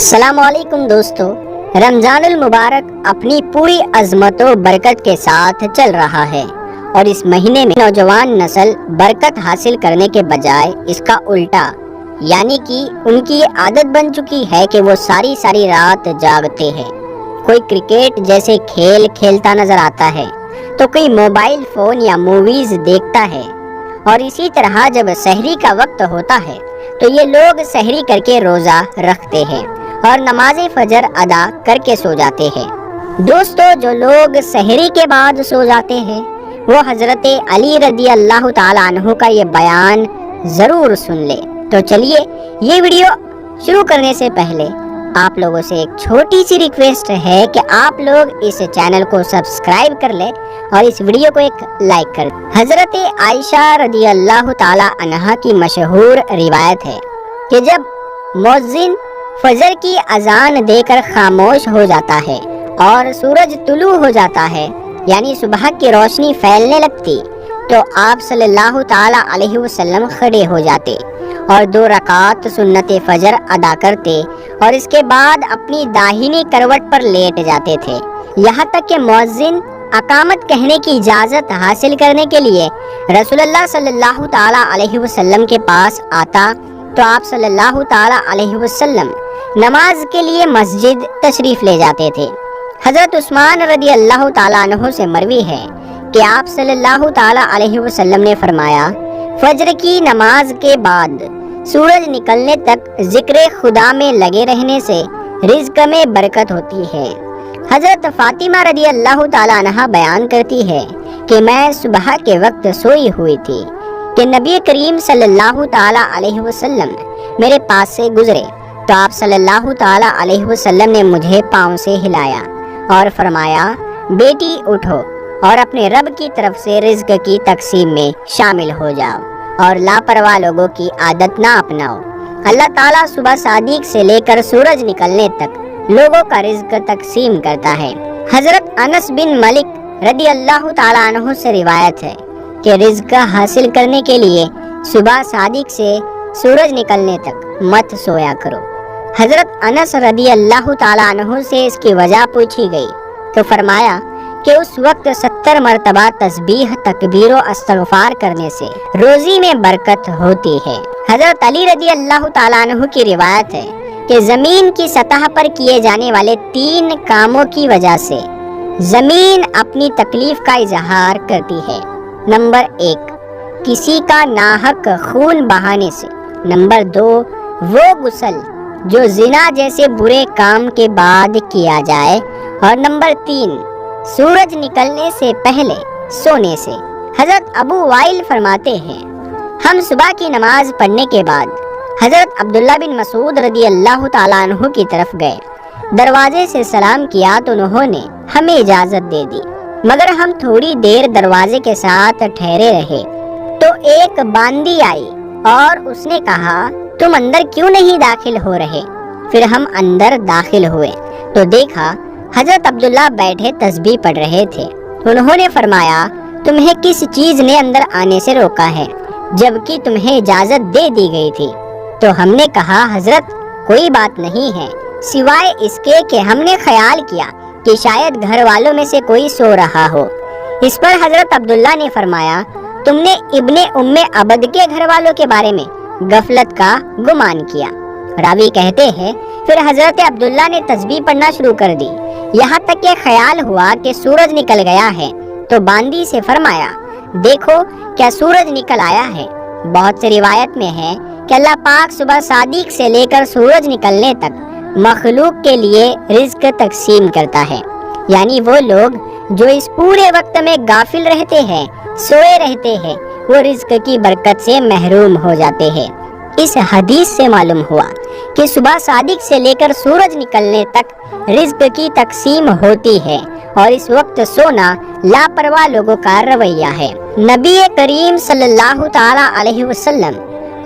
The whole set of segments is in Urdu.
السلام علیکم دوستو، رمضان المبارک اپنی پوری عظمت و برکت کے ساتھ چل رہا ہے اور اس مہینے میں نوجوان نسل برکت حاصل کرنے کے بجائے اس کا الٹا یعنی کہ ان کی عادت بن چکی ہے کہ وہ ساری رات جاگتے ہیں۔ کوئی کرکٹ جیسے کھیل کھیلتا نظر آتا ہے تو کوئی موبائل فون یا موویز دیکھتا ہے، اور اسی طرح جب سحری کا وقت ہوتا ہے تو یہ لوگ سحری کر کے روزہ رکھتے ہیں اور نماز فجر ادا کر کے سو جاتے ہیں۔ دوستو، جو لوگ سحری کے بعد سو جاتے ہیں وہ حضرت علی رضی اللہ تعالیٰ عنہ کا یہ بیان ضرور سن لے۔ تو چلیے، یہ ویڈیو شروع کرنے سے پہلے آپ لوگوں سے ایک چھوٹی سی ریکویسٹ ہے کہ آپ لوگ اس چینل کو سبسکرائب کر لیں اور اس ویڈیو کو ایک لائک کر دیں۔ حضرت عائشہ رضی اللہ تعالیٰ عنہا کی مشہور روایت ہے کہ جب مؤذن فجر کی اذان دے کر خاموش ہو جاتا ہے اور سورج طلوع ہو جاتا ہے یعنی صبح کی روشنی پھیلنے لگتی، تو آپ صلی اللہ تعالیٰ علیہ وسلم کھڑے ہو جاتے اور 2 رکعت سنت فجر ادا کرتے اور اس کے بعد اپنی داہنی کروٹ پر لیٹ جاتے تھے، یہاں تک کہ مؤذن اقامت کہنے کی اجازت حاصل کرنے کے لیے رسول اللہ صلی اللہ تعالیٰ علیہ وسلم کے پاس آتا تو آپ صلی اللہ تعالیٰ علیہ وسلم نماز کے لیے مسجد تشریف لے جاتے تھے۔ حضرت عثمان رضی اللہ تعالیٰ عنہ سے مروی ہے کہ آپ صلی اللہ تعالیٰ علیہ وسلم نے فرمایا، فجر کی نماز کے بعد سورج نکلنے تک ذکر خدا میں لگے رہنے سے رزق میں برکت ہوتی ہے۔ حضرت فاطمہ رضی اللہ تعالیٰ عنہ بیان کرتی ہے کہ میں صبح کے وقت سوئی ہوئی تھی کہ نبی کریم صلی اللہ تعالیٰ علیہ وسلم میرے پاس سے گزرے تو آپ صلی اللہ تعالیٰ علیہ وسلم نے مجھے پاؤں سے ہلایا اور فرمایا، بیٹی اٹھو اور اپنے رب کی طرف سے رزق کی تقسیم میں شامل ہو جاؤ اور لاپرواہ لوگوں کی عادت نہ اپناؤ۔ اللہ تعالیٰ صبح صادق سے لے کر سورج نکلنے تک لوگوں کا رزق تقسیم کرتا ہے۔ حضرت انس بن مالک رضی اللہ تعالیٰ عنہ سے روایت ہے کہ رزق حاصل کرنے کے لیے صبح صادق سے سورج نکلنے تک مت سویا کرو۔ حضرت انس رضی اللہ تعالیٰ عنہ سے اس کی وجہ پوچھی گئی تو فرمایا کہ اس وقت 70 مرتبہ تسبیح تکبیر و استغفار کرنے سے روزی میں برکت ہوتی ہے۔ حضرت علی رضی اللہ تعالیٰ عنہ کی روایت ہے کہ زمین کی سطح پر کیے جانے والے 3 کاموں کی وجہ سے زمین اپنی تکلیف کا اظہار کرتی ہے۔ نمبر 1، کسی کا ناحق خون بہانے سے۔ نمبر 2، وہ غسل جو زنا جیسے برے کام کے بعد کیا جائے، اور نمبر 3، سورج نکلنے سے پہلے سونے سے۔ حضرت ابو وائل فرماتے ہیں، ہم صبح کی نماز پڑھنے کے بعد حضرت عبداللہ بن مسعود رضی اللہ تعالیٰ عنہ کی طرف گئے، دروازے سے سلام کیا تو انہوں نے ہمیں اجازت دے دی، مگر ہم تھوڑی دیر دروازے کے ساتھ ٹھہرے رہے تو ایک باندی آئی اور اس نے کہا، تم اندر کیوں نہیں داخل ہو رہے؟ پھر ہم اندر داخل ہوئے تو دیکھا حضرت عبداللہ بیٹھے تسبیح پڑھ رہے تھے۔ انہوں نے فرمایا، تمہیں کس چیز نے اندر آنے سے روکا ہے جبکہ تمہیں اجازت دے دی گئی تھی؟ تو ہم نے کہا، حضرت کوئی بات نہیں ہے سوائے اس کے کہ ہم نے خیال کیا کہ شاید گھر والوں میں سے کوئی سو رہا ہو۔ اس پر حضرت عبداللہ نے فرمایا، تم نے ابن ام عبد کے گھر والوں کے بارے میں غفلت کا گمان کیا۔ راوی کہتے ہیں، پھر حضرت عبداللہ نے تسبیح پڑھنا شروع کر دی، یہاں تک کہ خیال ہوا کہ سورج نکل گیا ہے تو باندی سے فرمایا، دیکھو کیا سورج نکل آیا ہے۔ بہت سے روایت میں ہے کہ اللہ پاک صبح صادق سے لے کر سورج نکلنے تک مخلوق کے لیے رزق تقسیم کرتا ہے، یعنی وہ لوگ جو اس پورے وقت میں غافل رہتے ہیں، سوئے رہتے ہیں، وہ رزق کی برکت سے محروم ہو جاتے ہیں۔ اس حدیث سے معلوم ہوا کہ صبح صادق سے لے کر سورج نکلنے تک رزق کی تقسیم ہوتی ہے اور اس وقت سونا لاپرواہ لوگوں کا رویہ ہے۔ نبی کریم صلی اللہ تعالیٰ علیہ وسلم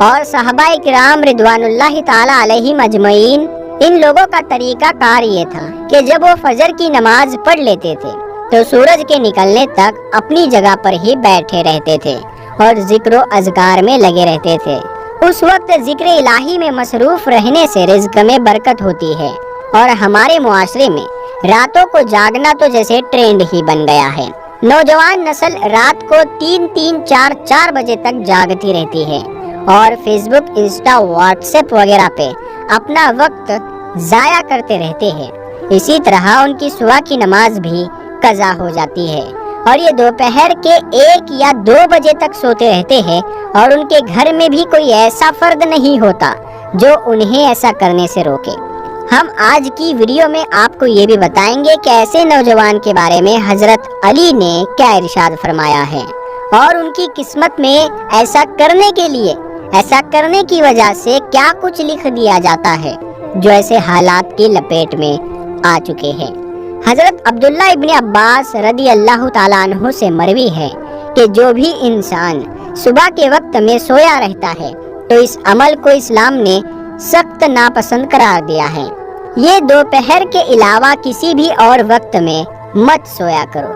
اور صحابہ کرام رضوان اللہ تعالیٰ علیہم اجمعین، ان لوگوں کا طریقہ کار یہ تھا کہ جب وہ فجر کی نماز پڑھ لیتے تھے تو سورج کے نکلنے تک اپنی جگہ پر ہی بیٹھے رہتے تھے اور ذکر و اذکار میں لگے رہتے تھے اس وقت ذکر الہی میں مصروف رہنے سے رزق میں برکت ہوتی ہے، اور ہمارے معاشرے میں راتوں کو جاگنا تو جیسے ٹرینڈ ہی بن گیا ہے۔ نوجوان نسل رات کو 3-4 بجے تک جاگتی رہتی ہے اور فیس بک، انسٹا، واٹس ایپ وغیرہ پہ اپنا وقت ضائع کرتے رہتے ہیں۔ اسی طرح ان کی صبح کی نماز بھی قضا ہو جاتی ہے، اور یہ دوپہر کے 1 یا 2 بجے تک سوتے رہتے ہیں، اور ان کے گھر میں بھی کوئی ایسا فرد نہیں ہوتا جو انہیں ایسا کرنے سے روکے۔ ہم آج کی ویڈیو میں آپ کو یہ بھی بتائیں گے کہ ایسے نوجوان کے بارے میں حضرت علی نے کیا ارشاد فرمایا ہے، اور ان کی قسمت میں ایسا کرنے کے لیے، ایسا کرنے کی وجہ سے کیا کچھ لکھ دیا جاتا ہے جو ایسے حالات کی لپیٹ میں آ چکے ہیں۔ حضرت عبداللہ ابن عباس رضی اللہ تعالیٰ عنہ سے مروی ہے کہ جو بھی انسان صبح کے وقت میں سویا رہتا ہے تو اس عمل کو اسلام نے سخت ناپسند قرار دیا ہے۔ یہ دوپہر کے علاوہ کسی بھی اور وقت میں مت سویا کرو،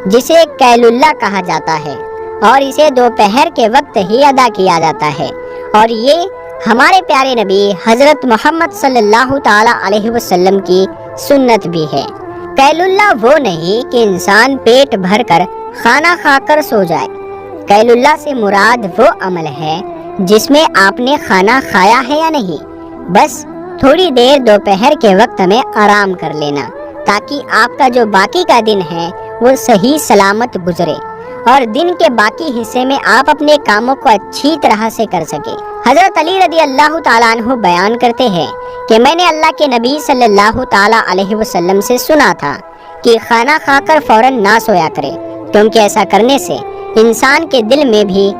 جسے قیل اللہ کہا جاتا ہے، اور اسے دوپہر کے وقت ہی ادا کیا جاتا ہے، اور یہ ہمارے پیارے نبی حضرت محمد صلی اللہ تعالی علیہ وسلم کی سنت بھی ہے۔ قیل اللہ وہ نہیں کہ انسان پیٹ بھر کر کھانا کھا کر سو جائے۔ قیل اللہ سے مراد وہ عمل ہے جس میں آپ نے کھانا کھایا ہے یا نہیں، بس تھوڑی دیر دوپہر کے وقت میں آرام کر لینا، تاکہ آپ کا جو باقی کا دن ہے وہ صحیح سلامت گزرے، اور دن کے باقی حصے میں آپ اپنے کاموں کو اچھی طرح سے کر سکے۔ حضرت علی رضی اللہ تعالیٰ عنہ بیان کرتے ہیں کہ میں نے اللہ کے نبی صلی اللہ تعالیٰ علیہ وسلم سے سنا تھا کہ کھانا کھا کر فوراً نہ سویا کرے، کیونکہ ایسا کرنے سے انسان کے دل میں بھی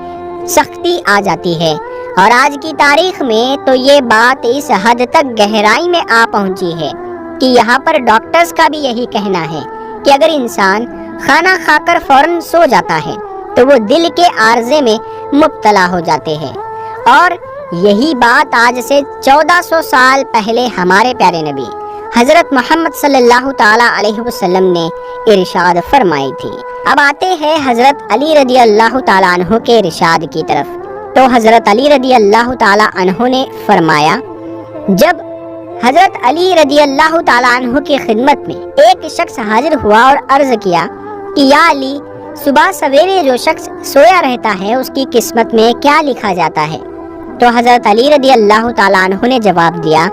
سختی آ جاتی ہے، اور آج کی تاریخ میں تو یہ بات اس حد تک گہرائی میں آ پہنچی ہے کہ یہاں پر ڈاکٹرز کا بھی یہی کہنا ہے کہ اگر انسان کھانا کھا کر فوراً سو جاتا ہے تو وہ دل کے عارضے میں مبتلا ہو جاتے ہیں، اور یہی بات آج سے 1400 سال پہلے ہمارے پیارے نبی حضرت محمد صلی اللہ تعالیٰ علیہ وسلم نے ارشاد فرمائی تھی۔ اب آتے ہیں حضرت علی رضی اللہ تعالیٰ عنہ کے ارشاد کی طرف۔ تو حضرت علی رضی اللہ تعالیٰ عنہ نے فرمایا، جب حضرت علی رضی اللہ تعالیٰ عنہ کی خدمت میں ایک شخص حاضر ہوا اور عرض کیا کہ یا علی، صبح سویرے جو شخص سویا رہتا ہے اس کی قسمت میں کیا لکھا جاتا ہے؟ تو حضرت علی رضی اللہ تعالیٰ عنہ نے جواب دیا،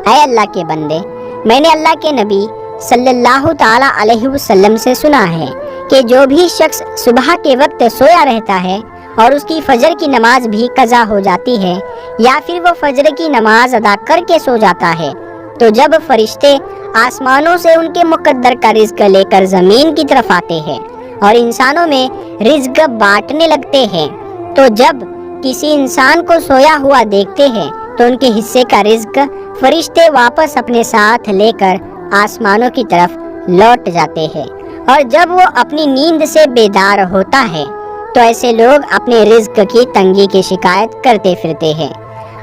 اے اللہ کے بندے، میں نے اللہ کے نبی صلی اللہ تعالیٰ علیہ وسلم سے سنا ہے کہ جو بھی شخص صبح کے وقت سویا رہتا ہے اور اس کی فجر کی نماز بھی قضا ہو جاتی ہے، یا پھر وہ فجر کی نماز ادا کر کے سو جاتا ہے، تو جب فرشتے آسمانوں سے ان کے مقدر کا رزق لے کر زمین کی طرف آتے ہیں اور انسانوں میں رزق بانٹنے لگتے ہیں، تو جب کسی انسان کو سویا ہوا دیکھتے ہیں تو ان کے حصے کا رزق فرشتے واپس اپنے ساتھ لے کر آسمانوں کی طرف لوٹ جاتے ہیں، اور جب وہ اپنی نیند سے بیدار ہوتا ہے تو ایسے لوگ اپنے رزق کی تنگی کی شکایت کرتے پھرتے ہیں۔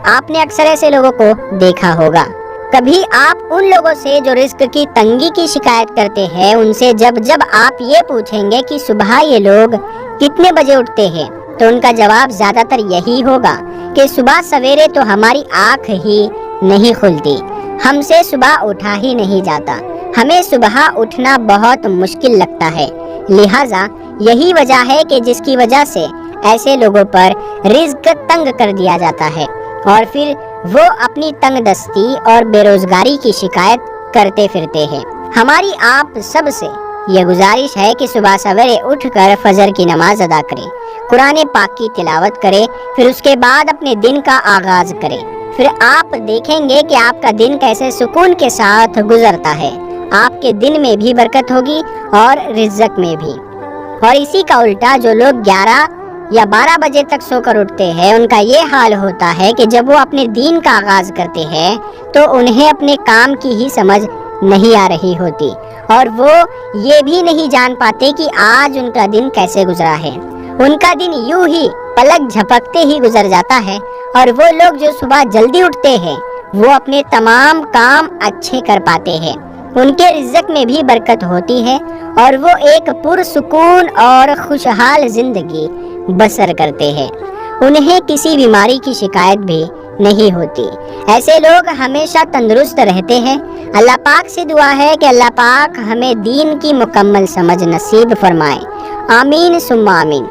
آپ نے اکثر ایسے لوگوں کو دیکھا ہوگا۔ کبھی آپ ان لوگوں سے جو رزق کی تنگی کی شکایت کرتے ہیں ان سے جب آپ یہ پوچھیں گے کہ صبح یہ لوگ کتنے بجے اٹھتے ہیں تو ان کا جواب زیادہ تر یہی ہوگا کہ صبح سویرے تو ہماری آنکھ ہی نہیں کھلتی، ہم سے صبح اٹھا ہی نہیں جاتا، ہمیں صبح اٹھنا بہت مشکل لگتا ہے۔ لہٰذا یہی وجہ ہے کہ جس کی وجہ سے ایسے لوگوں پر رزق تنگ کر دیا جاتا ہے، اور پھر وہ اپنی تنگ دستی اور بے روزگاری کی شکایت کرتے پھرتے ہیں۔ ہماری آپ سب سے یہ گزارش ہے کہ صبح سویرے اٹھ کر فجر کی نماز ادا کریں، قرآن پاک کی تلاوت کریں، پھر اس کے بعد اپنے دن کا آغاز کریں۔ پھر آپ دیکھیں گے کہ آپ کا دن کیسے سکون کے ساتھ گزرتا ہے، آپ کے دن میں بھی برکت ہوگی اور رزق میں بھی۔ اور اسی کا الٹا جو لوگ 11 یا 12 بجے تک سو کر اٹھتے ہیں ان کا یہ حال ہوتا ہے کہ جب وہ اپنے دین کا آغاز کرتے ہیں تو انہیں اپنے کام کی ہی سمجھ نہیں آ رہی ہوتی، اور وہ یہ بھی نہیں جان پاتے کہ آج ان کا دن کیسے گزرا ہے۔ ان کا دن یوں ہی پلک جھپکتے ہی گزر جاتا ہے، اور وہ لوگ جو صبح جلدی اٹھتے ہیں وہ اپنے تمام کام اچھے کر پاتے ہیں، ان کے رزق میں بھی برکت ہوتی ہے، اور وہ ایک پرسکون اور خوشحال زندگی بسر کرتے ہیں۔ انہیں کسی بیماری کی شکایت بھی نہیں ہوتی۔ ایسے لوگ ہمیشہ تندرست رہتے ہیں۔ اللہ پاک سے دعا ہے کہ اللہ پاک ہمیں دین کی مکمل سمجھ نصیب فرمائے۔ آمین ثم آمین۔